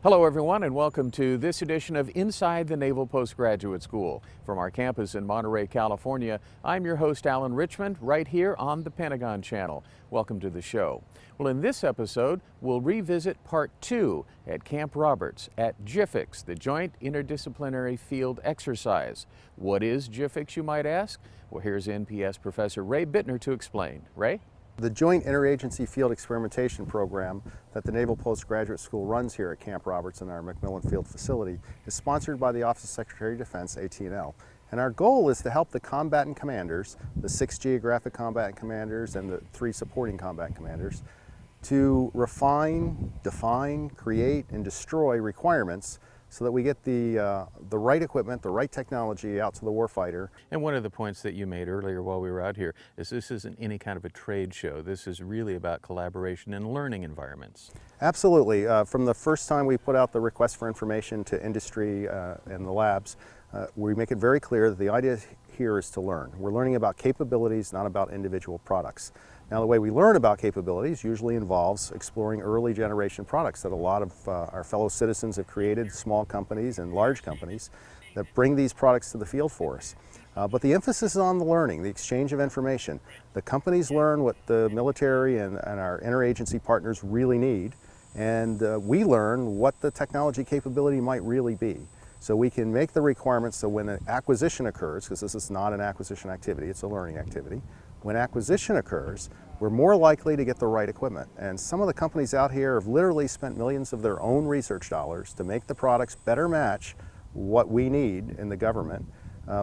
Hello everyone and welcome to this edition of Inside the Naval Postgraduate School. From our campus in Monterey, California, I'm your host Alan Richmond right here on the Pentagon Channel. Welcome to the show. Well, in this episode, we'll revisit Part 2 at Camp Roberts at JIFIX, the Joint Interdisciplinary Field Exercise. What is JIFIX, you might ask? Well, here's NPS Professor Ray Bittner to explain. Ray? The Joint Interagency Field Experimentation Program that the Naval Postgraduate School runs here at Camp Roberts in our McMillan Field facility is sponsored by the Office of Secretary of Defense, AT&L. And our goal is to help the combatant commanders, the 6 geographic combatant commanders and the 3 supporting combatant commanders, to refine, define, create, and destroy requirements so that we get the right equipment, the right technology out to the warfighter. And one of the points that you made earlier while we were out here is this isn't any kind of a trade show. This is really about collaboration and learning environments. Absolutely. From the first time we put out the request for information to industry and the labs, we make it very clear that the idea here is to learn. We're learning about capabilities, not about individual products. Now, the way we learn about capabilities usually involves exploring early generation products that a lot of our fellow citizens have created, small companies and large companies that bring these products to the field for us. But the emphasis is on the learning, the exchange of information. The companies learn what the military and our interagency partners really need, and we learn what the technology capability might really be. So we can make the requirements so when an acquisition occurs, because this is not an acquisition activity, it's a learning activity. When acquisition occurs, we're more likely to get the right equipment. And some of the companies out here have literally spent millions of their own research dollars to make the products better match what we need in the government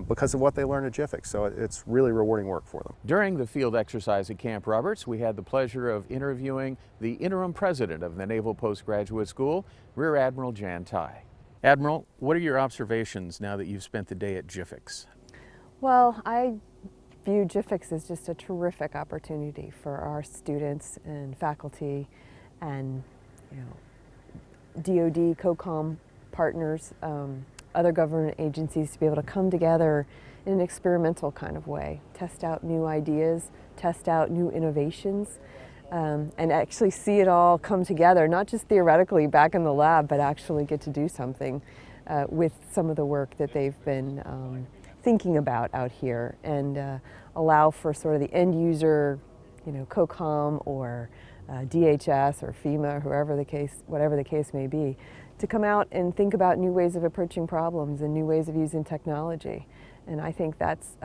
because of what they learned at JIFIX. So it's really rewarding work for them. During the field exercise at Camp Roberts, we had the pleasure of interviewing the interim president of the Naval Postgraduate School, Rear Admiral Jan Tai. Admiral, what are your observations now that you've spent the day at JIFIX? Well, I view JIFIX as just a terrific opportunity for our students and faculty and DoD, COCOM partners, other government agencies to be able to come together in an experimental kind of way, test out new ideas, test out new innovations, and actually see it all come together, not just theoretically back in the lab, but actually get to do something with some of the work that they've been thinking about out here, and allow for sort of the end user, COCOM or DHS or FEMA, whatever the case may be, to come out and think about new ways of approaching problems and new ways of using technology. And I think that's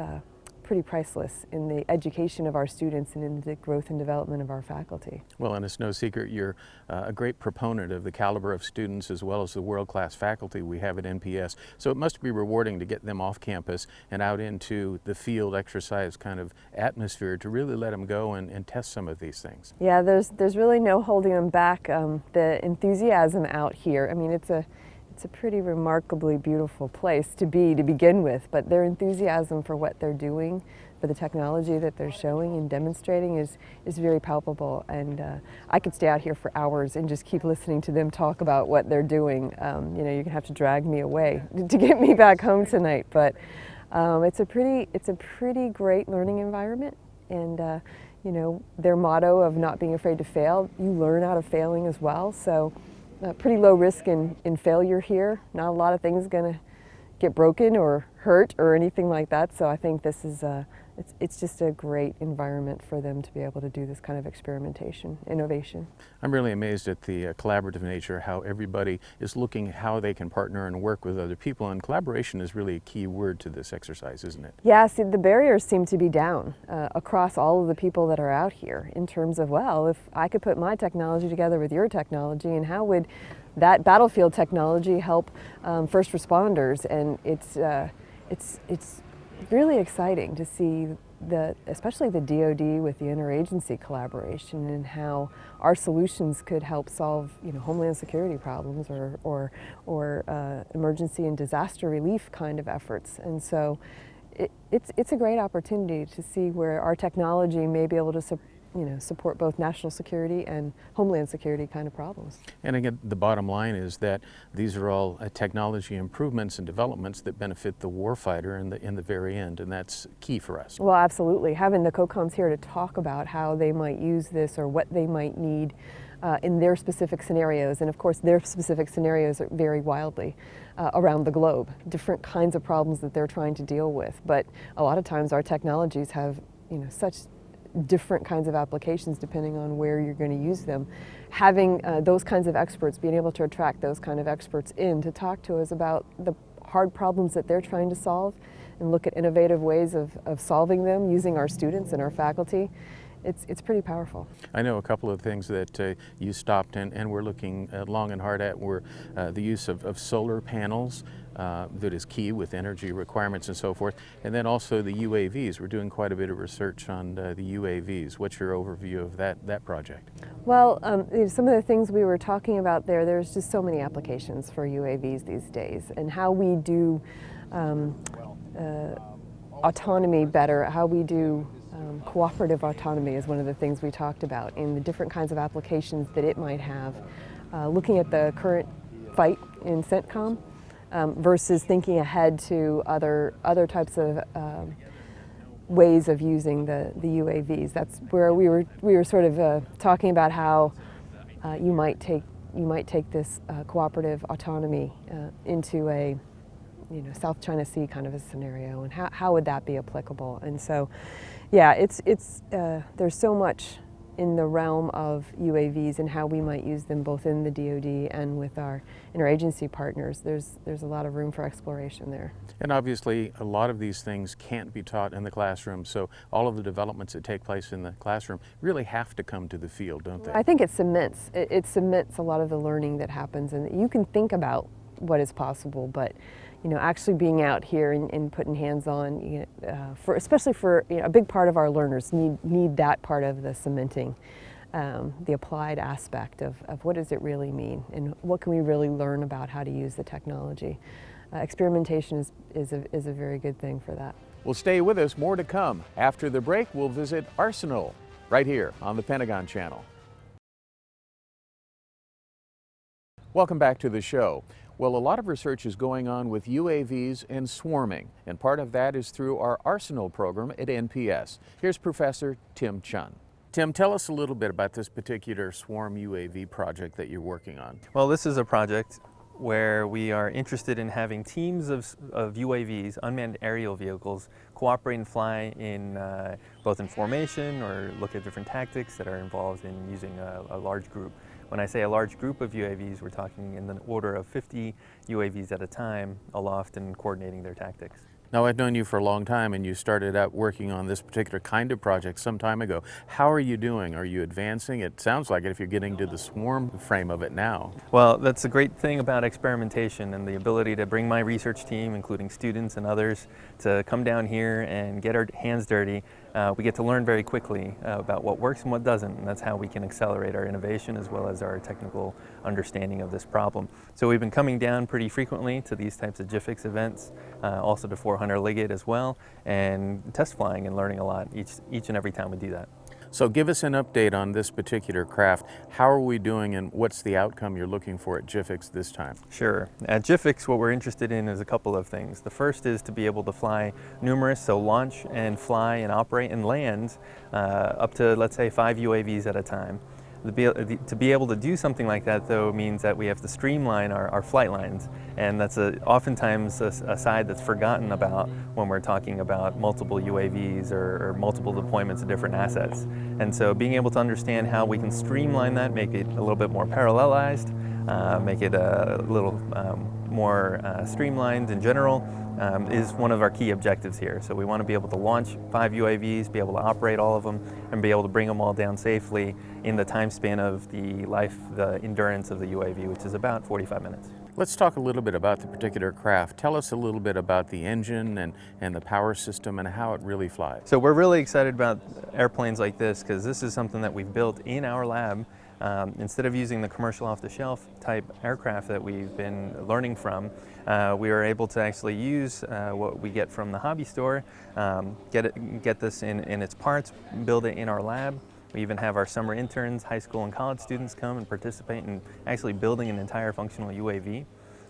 pretty priceless in the education of our students and in the growth and development of our faculty. Well, and it's no secret you're a great proponent of the caliber of students as well as the world-class faculty we have at NPS. So it must be rewarding to get them off campus and out into the field exercise kind of atmosphere to really let them go and test some of these things. Yeah, there's really no holding them back. The enthusiasm out here, I mean, it's a pretty remarkably beautiful place to be to begin with, but their enthusiasm for what they're doing, for the technology that they're showing and demonstrating is very palpable. And I could stay out here for hours and just keep listening to them talk about what they're doing. You're gonna have to drag me away to get me back home tonight, but it's a pretty great learning environment. And their motto of not being afraid to fail, you learn out of failing as well. So pretty low risk in failure here. Not a lot of things going to get broken or hurt or anything like that. So I think this is it's just a great environment for them to be able to do this kind of experimentation, innovation. I'm really amazed at the collaborative nature, how everybody is looking how they can partner and work with other people, and collaboration is really a key word to this exercise, isn't it? Yeah, see, the barriers seem to be down across all of the people that are out here in terms of, well, if I could put my technology together with your technology, and how would that battlefield technology help first responders? And it's really exciting to see especially the DoD with the interagency collaboration and how our solutions could help solve homeland security problems or emergency and disaster relief kind of efforts. And so it's a great opportunity to see where our technology may be able to support both national security and homeland security kind of problems. And again, the bottom line is that these are all technology improvements and developments that benefit the warfighter in the very end, and that's key for us. Well, absolutely. Having the COCOMs here to talk about how they might use this or what they might need in their specific scenarios. And of course, their specific scenarios vary wildly around the globe, different kinds of problems that they're trying to deal with. But a lot of times our technologies have, such different kinds of applications depending on where you're going to use them. Having those kinds of experts, being able to attract those kind of experts in to talk to us about the hard problems that they're trying to solve and look at innovative ways of solving them using our students and our faculty, it's pretty powerful. I know a couple of things that you stopped and we're looking long and hard at were the use of solar panels that is key with energy requirements and so forth, and then also the UAVs. We're doing quite a bit of research on the UAVs. What's your overview of that project? Well, some of the things we were talking about there's just so many applications for UAVs these days, and how we do autonomy better, how we do cooperative autonomy is one of the things we talked about, in the different kinds of applications that it might have. Looking at the current fight in CENTCOM versus thinking ahead to other types of ways of using the UAVs. That's where we were sort of talking about how you might take this cooperative autonomy into a South China Sea kind of a scenario, and how would that be applicable? And so, yeah, there's so much in the realm of UAVs and how we might use them both in the DoD and with our interagency partners. There's a lot of room for exploration there. And obviously a lot of these things can't be taught in the classroom, so all of the developments that take place in the classroom really have to come to the field, don't they? I think it cements a lot of the learning that happens, and you can think about what is possible, but actually being out here and putting hands on, especially for a big part of our learners need that part of the cementing, the applied aspect of what does it really mean, and what can we really learn about how to use the technology. Experimentation is a very good thing for that. Well, stay with us, more to come. After the break, we'll visit Arsenal right here on the Pentagon Channel. Welcome back to the show. Well, a lot of research is going on with UAVs and swarming, and part of that is through our Arsenal program at NPS. Here's Professor Tim Chun. Tim, tell us a little bit about this particular swarm UAV project that you're working on. Well, this is a project where we are interested in having teams of UAVs, unmanned aerial vehicles, cooperate and fly in both in formation or look at different tactics that are involved in using a large group. When I say a large group of UAVs, we're talking in the order of 50 UAVs at a time, aloft and coordinating their tactics. Now, I've known you for a long time, and you started out working on this particular kind of project some time ago. How are you doing? Are you advancing? It sounds like it if you're getting to the swarm frame of it now. Well, that's a great thing about experimentation and the ability to bring my research team, including students and others, to come down here and get our hands dirty. We get to learn very quickly about what works and what doesn't, and that's how we can accelerate our innovation as well as our technical understanding of this problem. So we've been coming down pretty frequently to these types of GIFIX events, also to 400 Liggett as well, and test flying and learning a lot each and every time we do that. So give us an update on this particular craft. How are we doing, and what's the outcome you're looking for at GIFIX this time? Sure. At GIFIX, what we're interested in is a couple of things. The first is to be able to fly numerous, so launch and fly and operate and land up to, let's say, 5 UAVs at a time. To be able to do something like that, though, means that we have to streamline our flight lines, and that's oftentimes a side that's forgotten about when we're talking about multiple UAVs or multiple deployments of different assets. And so being able to understand how we can streamline that, make it a little bit more parallelized, make it a little more streamlined in general, is one of our key objectives here. So we want to be able to launch 5 UAVs, be able to operate all of them, and be able to bring them all down safely in the time span of the endurance of the UAV, which is about 45 minutes. Let's talk a little bit about the particular craft. Tell us a little bit about the engine and the power system and how it really flies. So we're really excited about airplanes like this because this is something that we've built in our lab. Instead of using the commercial off-the-shelf type aircraft that we've been learning from, we are able to actually use what we get from the hobby store, get this in its parts, build it in our lab. We even have our summer interns, high school and college students come and participate in actually building an entire functional UAV.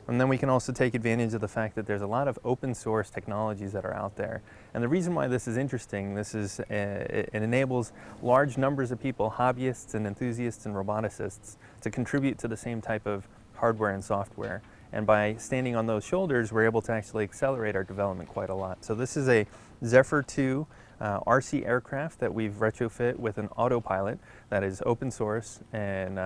And then we can also take advantage of the fact that there's a lot of open source technologies that are out there. And the reason why this is interesting, it enables large numbers of people, hobbyists and enthusiasts and roboticists, to contribute to the same type of hardware and software. And by standing on those shoulders, we're able to actually accelerate our development quite a lot. So this is a Zephyr 2 RC aircraft that we've retrofit with an autopilot that is open source, and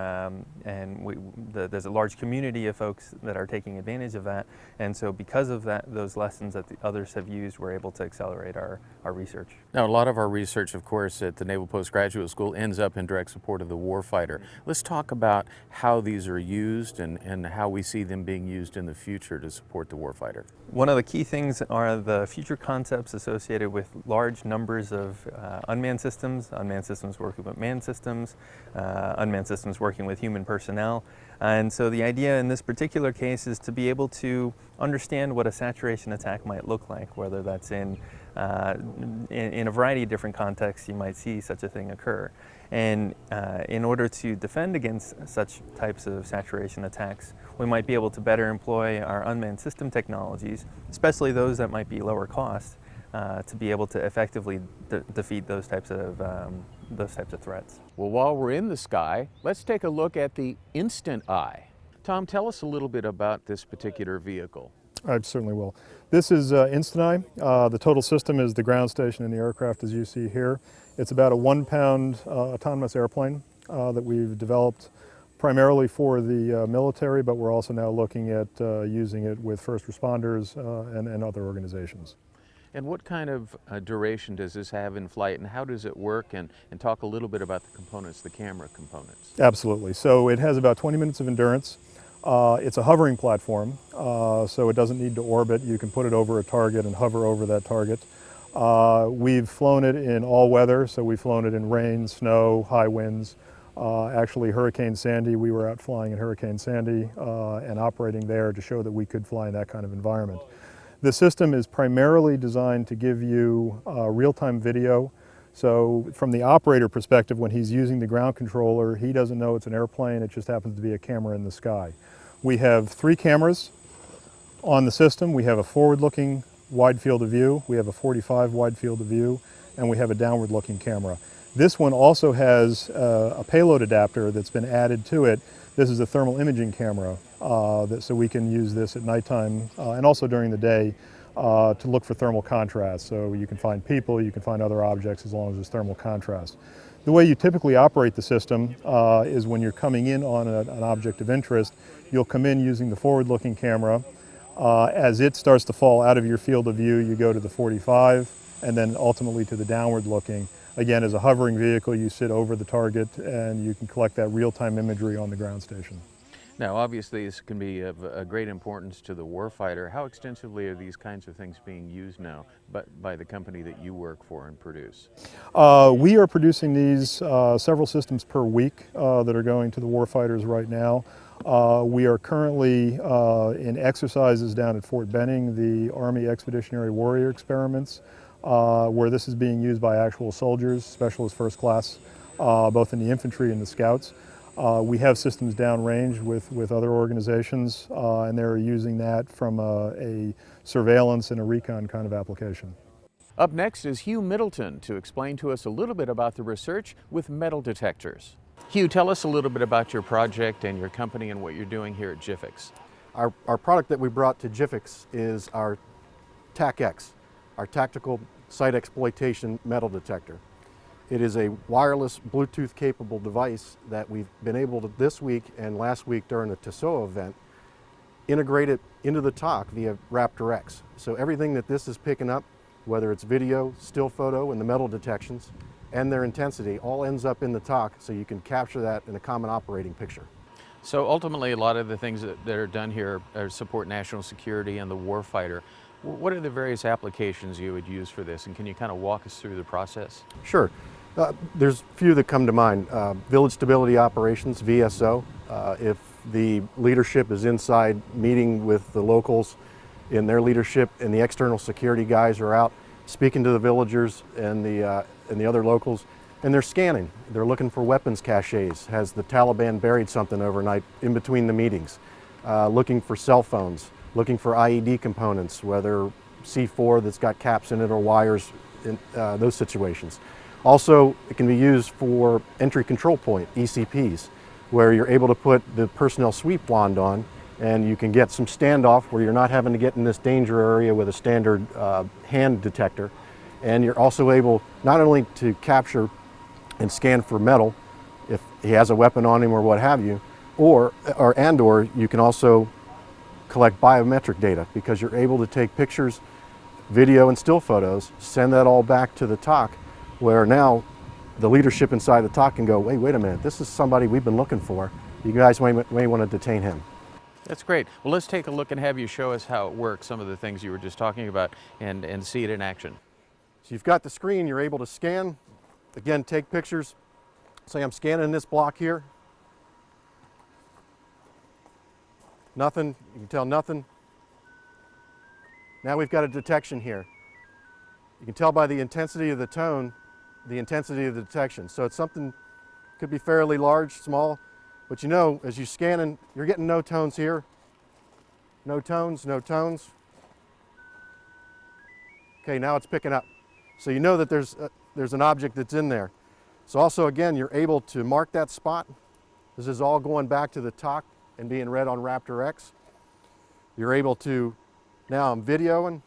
there's a large community of folks that are taking advantage of that. And so because of that, those lessons that the others have used, we're able to accelerate our research. Now, a lot of our research, of course, at the Naval Postgraduate School ends up in direct support of the warfighter. Let's talk about how these are used and how we see them being used in the future to support the warfighter. One of the key things are the future concepts associated with large numbers of unmanned systems working with manned systems, unmanned systems working with human personnel. And so the idea in this particular case is to be able to understand what a saturation attack might look like, whether that's in a variety of different contexts you might see such a thing occur. And in order to defend against such types of saturation attacks, we might be able to better employ our unmanned system technologies, especially those that might be lower cost, to be able to effectively defeat those types of threats. Well, while we're in the sky, let's take a look at the InstantI. Tom, tell us a little bit about this particular vehicle. I certainly will. This is InstantI. The total system is the ground station and the aircraft as you see here. It's about a 1-pound autonomous airplane that we've developed primarily for the military, but we're also now looking at using it with first responders and other organizations. And what kind of duration does this have in flight, and how does it work? And talk a little bit about the components, the camera components. Absolutely. So it has about 20 minutes of endurance. It's a hovering platform, so it doesn't need to orbit. You can put it over a target and hover over that target. We've flown it in all weather, so we've flown it in rain, snow, high winds. Actually, Hurricane Sandy, we were out flying in Hurricane Sandy and operating there to show that we could fly in that kind of environment. The system is primarily designed to give you real-time video. So from the operator perspective, when he's using the ground controller, he doesn't know it's an airplane, it just happens to be a camera in the sky. We have 3 cameras on the system. We have a forward-looking wide field of view, we have a 45 wide field of view, and we have a downward-looking camera. This one also has a payload adapter that's been added to it. This is a thermal imaging camera, so we can use this at nighttime and also during the day to look for thermal contrast. So you can find people, you can find other objects as long as there's thermal contrast. The way you typically operate the system is when you're coming in on an object of interest, you'll come in using the forward-looking camera. As it starts to fall out of your field of view, you go to the 45 and then ultimately to the downward-looking. Again, as a hovering vehicle, you sit over the target and you can collect that real-time imagery on the ground station. Now, obviously, this can be of a great importance to the warfighter. How extensively are these kinds of things being used now by the company that you work for and produce? We are producing these several systems per week that are going to the warfighters right now. We are currently in exercises down at Fort Benning, the Army Expeditionary Warrior Experiments, where this is being used by actual soldiers, specialist first class, both in the infantry and the scouts. We have systems downrange with other organizations, and they're using that from a surveillance and a recon kind of application. Up next is Hugh Middleton to explain to us a little bit about the research with metal detectors. Hugh, tell us a little bit about your project and your company and what you're doing here at GIFX. Our product that we brought to GIFX is our TAC-X, our Tactical Site Exploitation Metal Detector. It is a wireless Bluetooth capable device that we've been able to this week and last week during the TSOA event integrate it into the TOC via Raptor X. So everything that this is picking up, whether it's video, still photo, and the metal detections, and their intensity, all ends up in the TOC so you can capture that in a common operating picture. So ultimately, a lot of the things that are done here support national security and the warfighter. What are the various applications you would use for this, and can you kind of walk us through the process? Sure. There's a few that come to mind. Village Stability Operations, VSO. If the leadership is inside meeting with the locals in their leadership and the external security guys are out speaking to the villagers and the other locals, and they're scanning. They're looking for weapons caches. Has the Taliban buried something overnight in between the meetings? looking for cell phones, looking for IED components, whether C4 that's got caps in it or wires, in those situations. Also, it can be used for entry control point, ECPs, where you're able to put the personnel sweep wand on and you can get some standoff where you're not having to get in this danger area with a standard hand detector. And you're also able not only to capture and scan for metal if he has a weapon on him or what have you, or you can also collect biometric data because you're able to take pictures, video and still photos, send that all back to the TOC, where now the leadership inside the TOC can go, hey, wait a minute, this is somebody we've been looking for. You guys may want to detain him. That's great. Well, let's take a look and have you show us how it works, some of the things you were just talking about, and see it in action. So you've got the screen, you're able to scan, again, take pictures. Say I'm scanning this block here. Nothing, you can tell nothing. Now we've got a detection here. You can tell by the intensity of the tone, the intensity of the detection. So it's something, could be fairly large, small, but you know, as you're scanning, you're getting no tones here. No tones, no tones. Okay, now it's picking up. So you know that there's an object that's in there. So also, again, you're able to mark that spot. This is all going back to the TOC and being read on Raptor X. You're able to, now I'm videoing.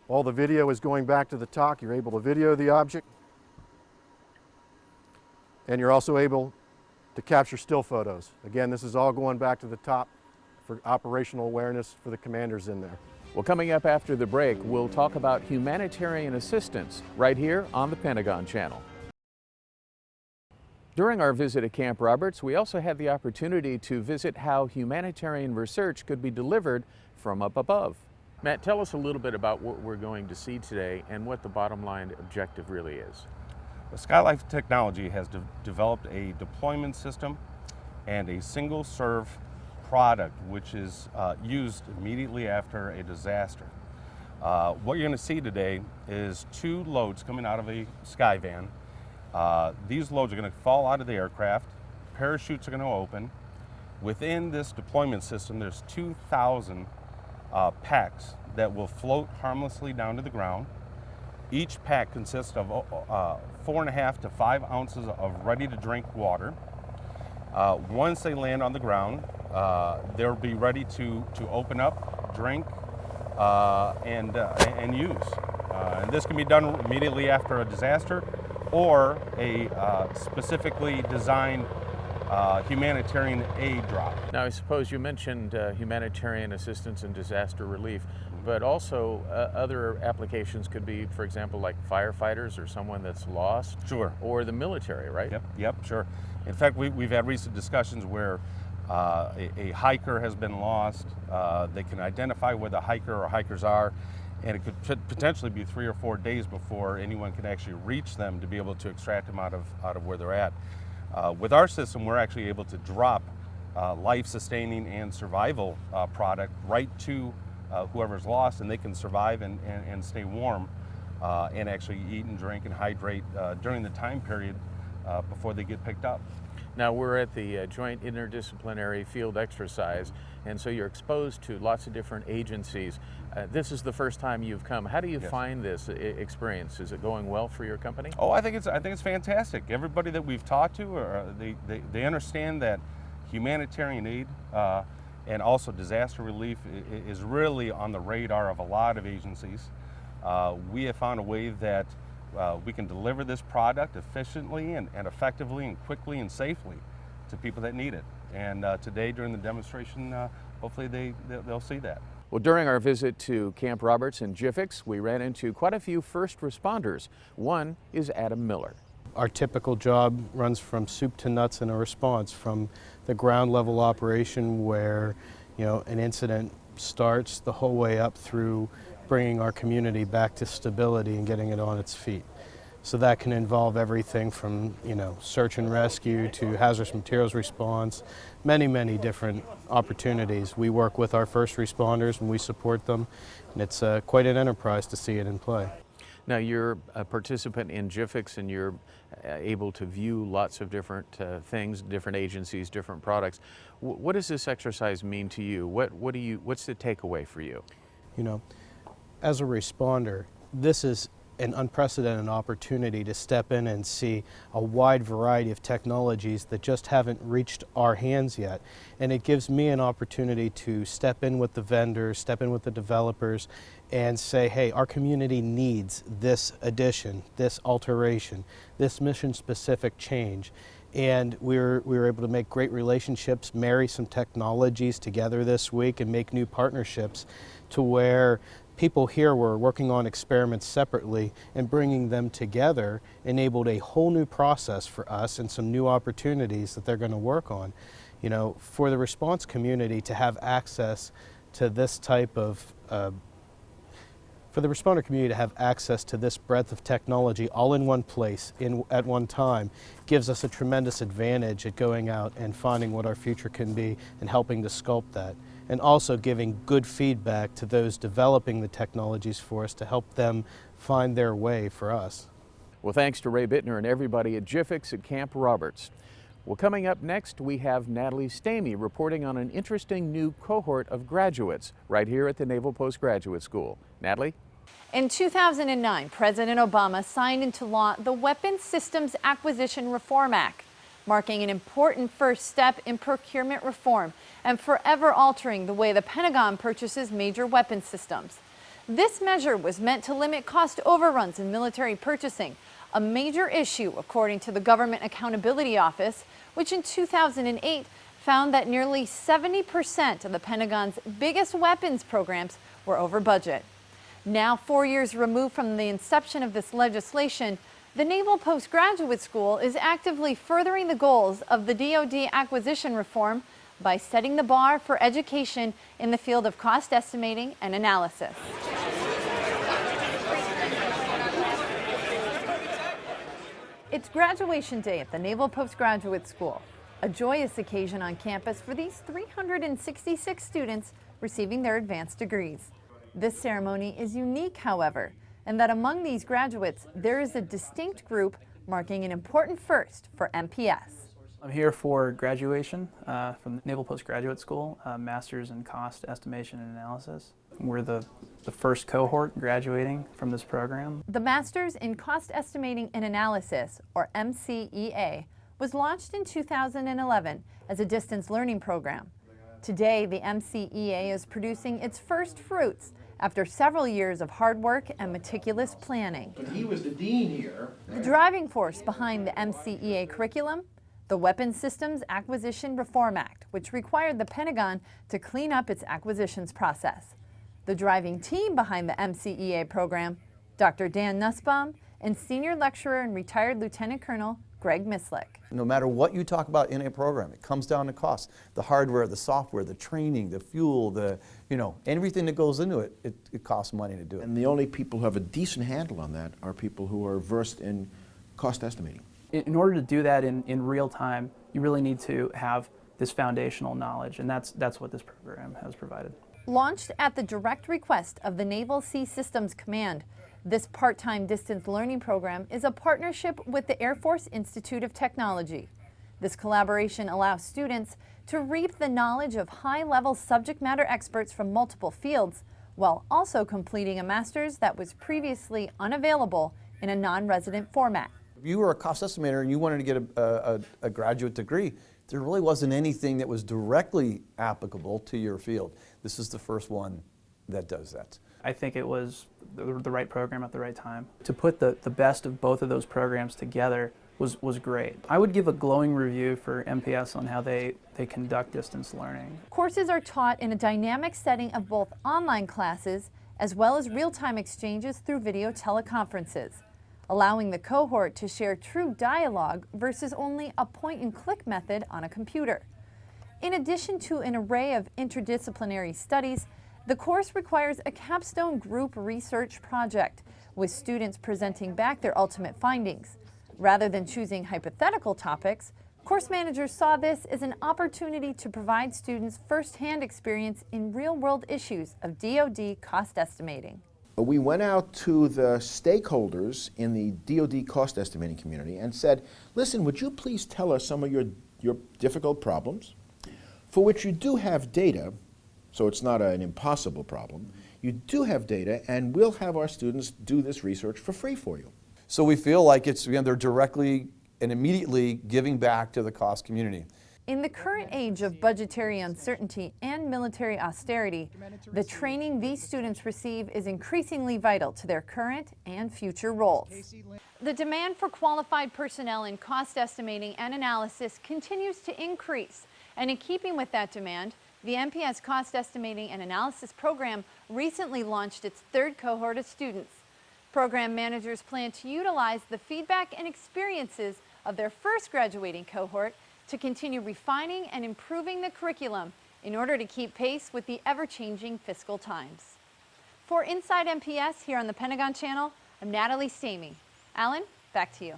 All the video is going back to the TOC. You're able to video the object. And you're also able to capture still photos. Again, this is all going back to the top for operational awareness for the commanders in there. Well, coming up after the break, we'll talk about humanitarian assistance right here on the Pentagon Channel. During our visit at Camp Roberts, we also had the opportunity to visit how humanitarian research could be delivered from up above. Matt, tell us a little bit about what we're going to see today and what the bottom line objective really is. Skylife Technology has developed a deployment system and a single serve product which is used immediately after a disaster. What you're going to see today is 2 loads coming out of a Skyvan. These loads are going to fall out of the aircraft, parachutes are going to open. Within this deployment system there's 2,000 packs that will float harmlessly down to the ground. Each pack consists of 4.5 to 5 ounces of ready-to-drink water. Once they land on the ground, they'll be ready to open up, drink, and use. And this can be done immediately after a disaster or a specifically designed humanitarian aid drop. Now, I suppose you mentioned humanitarian assistance and disaster relief, but also other applications could be, for example, like firefighters or someone that's lost. Sure. Or the military, right? Yep, sure. In fact, we've had recent discussions where a hiker has been lost. They can identify where the hiker or hikers are, and it could potentially be 3 or 4 days before anyone can actually reach them to be able to extract them out of where they're at. With our system, we're actually able to drop life-sustaining and survival product right to whoever's lost, and they can survive and stay warm and actually eat and drink and hydrate during the time period before they get picked up. Now, we're at the Joint Interdisciplinary Field Exercise, and so you're exposed to lots of different agencies. This is the first time you've come. How do you find this experience? Is it going well for your company? Oh, I think it's fantastic. Everybody that we've talked to, they understand that humanitarian aid and also disaster relief is really on the radar of a lot of agencies. We have found a way that we can deliver this product efficiently and effectively and quickly and safely to people that need it. And today during the demonstration, hopefully they'll see that. Well, during our visit to Camp Roberts in Jiffix, we ran into quite a few first responders. One is Adam Miller. Our typical job runs from soup to nuts in a response, from the ground level operation where an incident starts the whole way up through bringing our community back to stability and getting it on its feet. So that can involve everything from search and rescue to hazardous materials response, many different opportunities. We work with our first responders and we support them, and it's quite an enterprise to see it in play. Now you're a participant in GIFIX and you're able to view lots of different things, different agencies, different products. What does this exercise mean to you? What's the takeaway for you? You know, as a responder, this is an unprecedented opportunity to step in and see a wide variety of technologies that just haven't reached our hands yet. And it gives me an opportunity to step in with the vendors, step in with the developers, and say, hey, our community needs this addition, this alteration, this mission-specific change. And we were able to make great relationships, marry some technologies together this week, and make new partnerships to where people here were working on experiments separately, and bringing them together enabled a whole new process for us and some new opportunities that they're going to work on. You know, for the response community to have access to this type of for the responder community to have access to this breadth of technology all in one place at one time gives us a tremendous advantage at going out and finding what our future can be and helping to sculpt that, and also giving good feedback to those developing the technologies for us to help them find their way for us. Well, thanks to Ray Bittner and everybody at GIFIX at Camp Roberts. Well, coming up next, we have Natalie Stamey reporting on an interesting new cohort of graduates right here at the Naval Postgraduate School. Natalie? In 2009, President Obama signed into law the Weapons Systems Acquisition Reform Act, marking an important first step in procurement reform and forever altering the way the Pentagon purchases major weapons systems. This measure was meant to limit cost overruns in military purchasing, a major issue according to the Government Accountability Office, which in 2008 found that nearly 70% of the Pentagon's biggest weapons programs were over budget. Now, 4 years removed from the inception of this legislation, the Naval Postgraduate School is actively furthering the goals of the DoD acquisition reform by setting the bar for education in the field of cost estimating and analysis. It's graduation day at the Naval Postgraduate School, a joyous occasion on campus for these 366 students receiving their advanced degrees. This ceremony is unique, however, in that among these graduates, there is a distinct group marking an important first for NPS. I'm here for graduation from the Naval Postgraduate School, Master's in Cost Estimation and Analysis. We're the first cohort graduating from this program. The Master's in Cost Estimating and Analysis, or MCEA, was launched in 2011 as a distance learning program. Today, the MCEA is producing its first fruits after several years of hard work and meticulous planning. He was the dean here. The driving force behind the MCEA curriculum? The Weapons Systems Acquisition Reform Act, which required the Pentagon to clean up its acquisitions process. The driving team behind the MCEA program? Dr. Dan Nussbaum and Senior Lecturer and Retired Lieutenant Colonel Greg Mislick. No matter what you talk about in a program, it comes down to cost. The hardware, the software, the training, the fuel, everything that goes into it, it costs money to do it. And the only people who have a decent handle on that are people who are versed in cost estimating. In order to do that in real time, you really need to have this foundational knowledge, and that's what this program has provided. Launched at the direct request of the Naval Sea Systems Command, this part-time distance learning program is a partnership with the Air Force Institute of Technology. This collaboration allows students to reap the knowledge of high-level subject matter experts from multiple fields, while also completing a master's that was previously unavailable in a non-resident format. If you were a cost estimator and you wanted to get a graduate degree, there really wasn't anything that was directly applicable to your field. This is the first one that does that. I think it was the right program at the right time. To put the best of both of those programs together was great. I would give a glowing review for NPS on how they conduct distance learning. Courses are taught in a dynamic setting of both online classes as well as real-time exchanges through video teleconferences, allowing the cohort to share true dialogue versus only a point-and-click method on a computer. In addition to an array of interdisciplinary studies, the course requires a capstone group research project, with students presenting back their ultimate findings. Rather than choosing hypothetical topics, course managers saw this as an opportunity to provide students first-hand experience in real-world issues of DoD cost estimating. we went out to the stakeholders in the DoD cost estimating community and said, listen, would you please tell us some of your difficult problems for which you do have data, so it's not an impossible problem. You do have data, and we'll have our students do this research for free for you. So we feel like it's, again, they're directly and immediately giving back to the cost community. In the current age of budgetary uncertainty and military austerity, the training these students receive is increasingly vital to their current and future roles. The demand for qualified personnel in cost estimating and analysis continues to increase, and in keeping with that demand, the NPS Cost Estimating and Analysis program recently launched its third cohort of students. Program managers plan to utilize the feedback and experiences of their first graduating cohort to continue refining and improving the curriculum in order to keep pace with the ever-changing fiscal times. For Inside NPS here on the Pentagon Channel, I'm Natalie Stamey. Alan, back to you.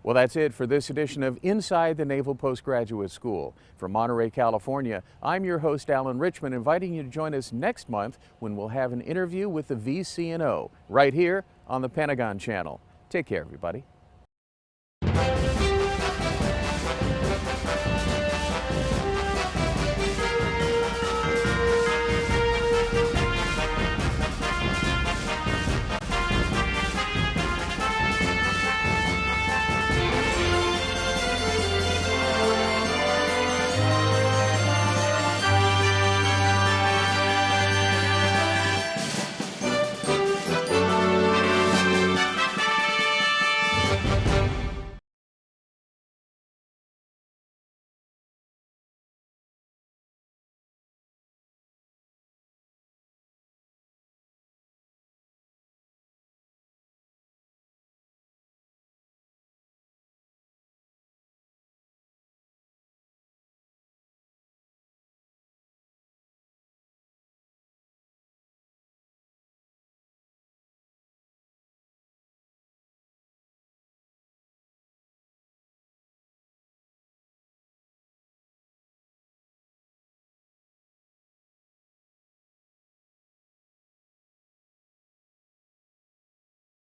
Well, that's it for this edition of Inside the Naval Postgraduate School. From Monterey, California, I'm your host, Alan Richmond, inviting you to join us next month when we'll have an interview with the VCNO right here on the Pentagon Channel. Take care, everybody.